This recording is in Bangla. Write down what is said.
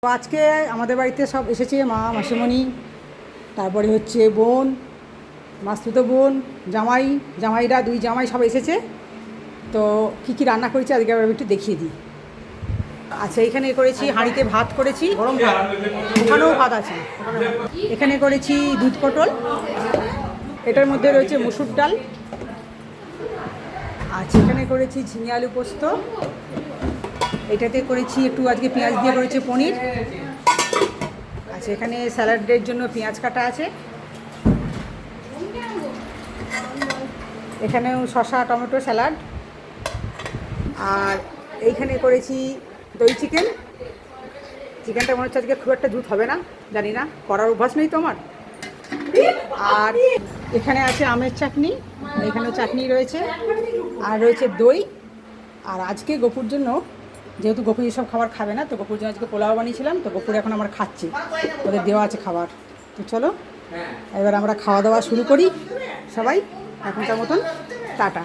তো আজকে আমাদের বাড়িতে সব এসেছে, মা, মাসিমণি, তারপরে হচ্ছে বোন, মাসতুতো বোন, জামাইরা, দুই জামাই সব এসেছে। তো কী কী রান্না করেছি আজকে আমি একটু দেখিয়ে দিই। আচ্ছা, এখানে করেছি হাঁড়িতে ভাত করেছি, গরম ভাত, ওখানেও ভাত আছে। এখানে করেছি দুধ পটল, এটার মধ্যে রয়েছে মুসুর ডাল। আচ্ছা, এখানে করেছি ঝিঙে আলু পোস্ত, এটাতে করেছি একটু আজকে পেঁয়াজ দিয়ে করেছি পনির। আচ্ছা, এখানে স্যালাডের জন্য পেঁয়াজ কাটা আছে, এখানেও শসা টমেটো স্যালাড। আর এইখানে করেছি দই চিকেন। চিকেনটা মনে হচ্ছে আজকে খুব একটা জুত হবে না, জানি না, করার অভ্যাস নেই তো আমার। আর এখানে আছে আমের চাটনি, এখানেও চাটনি রয়েছে, আর রয়েছে দই। আর আজকে গপুর জন্য, যেহেতু গপু এইসব খাবার খাবে না, তো গপুর জন্য আজকে পোলাও বানিয়েছিলাম, তো গপুর এখন আমরা খাচ্ছি, ওদের দেওয়া আছে খাবার। তো চলো এবার আমরা খাওয়া দাওয়া শুরু করি সবাই, এখনকার মতন টাটা।